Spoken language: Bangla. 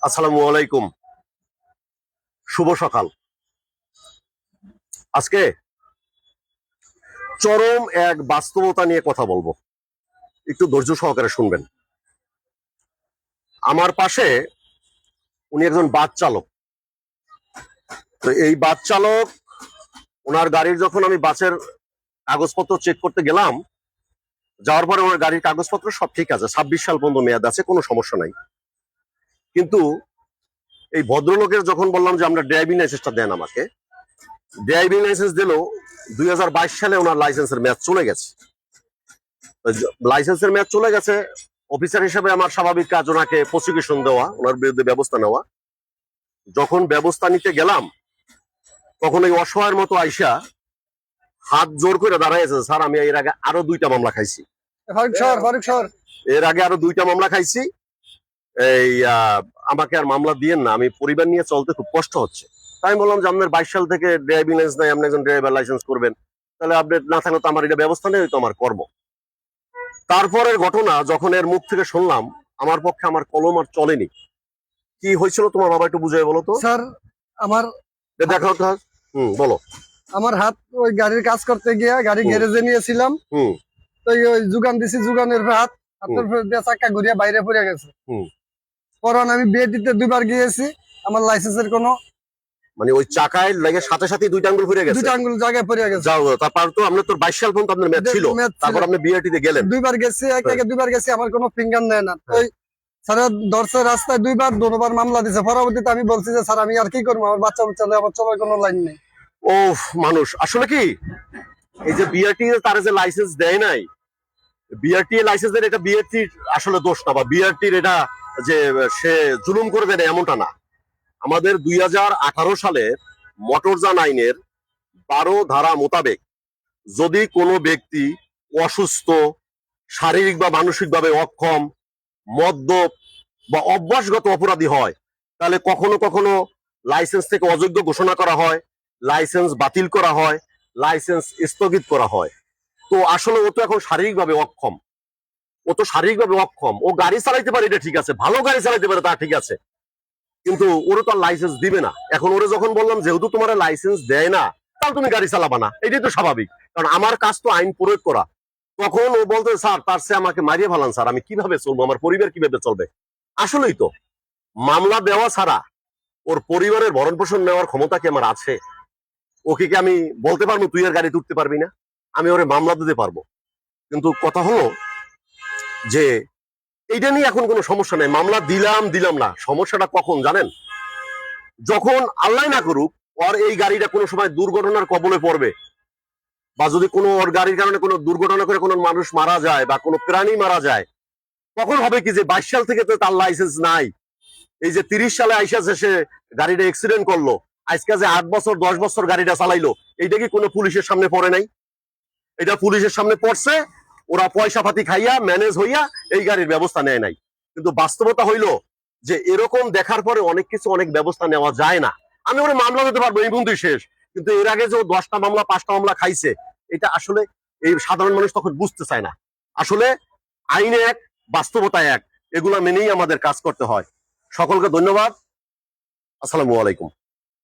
আসসালামু আলাইকুম। শুভ সকাল। আজকে চরম এক বাস্তবতা নিয়ে কথা বলবো, একটু ধৈর্য সহকারে শুনবেন। আমার পাশে উনি একজন বাস চালক। তো এই বাস চালক, ওনার গাড়ির যখন আমি বাসের কাগজপত্র চেক করতে গেলাম, যাওয়ার পরে ওনার গাড়ির কাগজপত্র সব ঠিক আছে, 26 সাল পর্যন্ত মেয়াদ আছে, কোনো সমস্যা নাই। কিন্তু এই ভদ্রলোকের যখন বললাম যে আমরা ড্রাইভিং লাইসেন্সটা দেন আমাকে, ড্রাইভিং লাইসেন্স দিল 2022 সালে ওনার লাইসেন্সের মেয়াদ চলে গেছে। লাইসেন্সের মেয়াদ চলে গেছে, অফিসার হিসেবে আমার স্বাভাবিক কাজ ওনাকে প্রসিকিউশন দেওয়া, ওনার বিরুদ্ধে ব্যবস্থা নেওয়া। যখন ব্যবস্থা নিতে গেলাম তখন এই অসহায়ের মতো আইসা হাত জোর করে দাঁড়াইছে, স্যার আমি এর আগে আরো 2টা মামলা খাইছি, এর আগে আরো 2টা মামলা খাইছি, এই আমাকে আর মামলা দিয়েন না, আমি পরিবার নিয়ে চলতে খুব কষ্ট হচ্ছে। তাই বললাম যে আপনার 22 সাল থেকে ড্রাইভিং লাইসেন্স নাই, আপনি একজন ড্রাইভার লাইসেন্স করবেন, তাহলে আপডেট না থাকলে তো আমার এটা ব্যবস্থা নেই, তো আমার কর্ম। তারপরের ঘটনা যখন এর মুখ থেকে শুনলাম, আমার পক্ষে আমার কলম আর চলেনি। কি হয়েছিল তোমার বাবা, একটু বুঝিয়ে বলো তো। স্যার আমার দেখো তো। বলো। আমার হাত ওই গাড়ির কাজ করতে গিয়ে গাড়ি গ্যারেজে নিয়েছিলাম, তো ওই যোগান দিছি, যোগানের হাত হাতের দিয়ে চাকা ঘুরিয়ে বাইরে পড়ে গেছে। পরে আমি বিয়ে দিতে 2বার গিয়েছি, আমার লাইসেন্সের কোনো মানে ওই চাকায় লেগে সাথে সাথে 2টা আঙ্গুল ঘুরে গেছে, 2টা আঙ্গুল জায়গায় পড়ে গেছে। যাও, তারপর তো আপনার তো 22 সাল পর্যন্ত আপনার মেয়াদ ছিল, তারপর আপনি বিআরটি তে গেলেন। 2বার গেছি, একে 2বার গেছি, আমার কোনো ফিঙ্গার নেয় না। ওই স্যার ধরছে রাস্তায় 2বার, 2বার মামলা দিছে। পরবর্তীতে আমি বলছি যে স্যার আমি আর কি করবো, আমার বাচ্চা চলে, আমার চলার কোনো লাইন নেই। ও মানুষ আসলে কি, এই যে বিআরটি তার যে লাইসেন্স দেয় নাই, বিআরটি লাইসেন্স দেয়, এটা বিআরটি আসলে দোষ না, বা বিআরটির এটা যে সে জুলুম করবে না এমনটা না। আমাদের 2018 সালের মোটরযান আইনের 12 ধারা মোতাবেক যদি কোনো ব্যক্তি অসুস্থ, শারীরিক বা মানসিকভাবে অক্ষম, মদ্যপ বা অভ্যাসগত অপরাধী হয়, তাহলে কখনো কখনো লাইসেন্স থেকে অযোগ্য ঘোষণা করা হয়, লাইসেন্স বাতিল করা হয়, লাইসেন্স স্থগিত করা হয়। তো আসলে ও তো এখন শারীরিকভাবে অক্ষম, ও গাড়ি চালাইতে পারে, এটা ঠিক আছে, ভালো গাড়ি চালাইতে পারে, তা ঠিক আছে, কিন্তু ওরা তো লাইসেন্স দিবে না। এখন ওরা যখন বললাম যেহেতু তোমার লাইসেন্স দেয় না, তাহলে তুমি গাড়ি চালাবা না, এটাই তো স্বাভাবিক, কারণ আমার কাজ তো আইন প্রয়োগ করা। তখন ও বলতে, স্যার তার সে আমাকে মারিয়ে ফেলান, স্যার আমি কিভাবে চলবো, আমার পরিবার কিভাবে চলবে। আসলেই তো মামলা দেওয়া ছাড়া ওর পরিবারের ভরণ পোষণ নেওয়ার ক্ষমতা কি আমার আছে? ওকে কি আমি বলতে পারবো তুই আর গাড়ি তুলতে পারবি না? আমি ওরে মামলা দিতে পারবো, কিন্তু কথা হলো যে এইটা নিয়ে এখন কোনো সমস্যা নেই, মামলা দিলাম না। সমস্যাটা কখন জানেন? যখন আল্লাহ না করুক ওর এই গাড়িটা কোনো সময় দুর্ঘটনার কবলে পড়বে, বা যদি কোনো ওর গাড়ির কারণে কোনো দুর্ঘটনা করে কোনো মানুষ মারা যায় বা কোনো প্রাণী মারা যায়, তখন হবে কি যে 22 সাল থেকে তো তার লাইসেন্স নাই, এই যে 30 সালে আইসা সে গাড়িটা অ্যাক্সিডেন্ট করলো, আজকে যে 8 বছর 10 বছর গাড়িটা চালাইলো, এইটা কি কোনো পুলিশের সামনে পড়ে নাই? এটা পুলিশের সামনে পড়ছে, ওরা পয়সা পাতি খাইয়া ম্যানেজ হইয়া এই গাড়ির ব্যবস্থা নেয় নাই। কিন্তু বাস্তবতা হইলো যে এরকম দেখার পরে অনেক কিছু, অনেক ব্যবস্থা নেওয়া যায় না। আমি ওরা মামলা দিতে পারবো, এই বন্ধুই শেষ, কিন্তু এর আগে যে 10টা মামলা 5টা মামলা খাইছে, এটা আসলে এই সাধারণ মানুষ তখন বুঝতে চায় না। আসলে আইনে এক, বাস্তবতা এক, এগুলা মেনেই আমাদের কাজ করতে হয়। সকলকে ধন্যবাদ। আসসালামু আলাইকুম।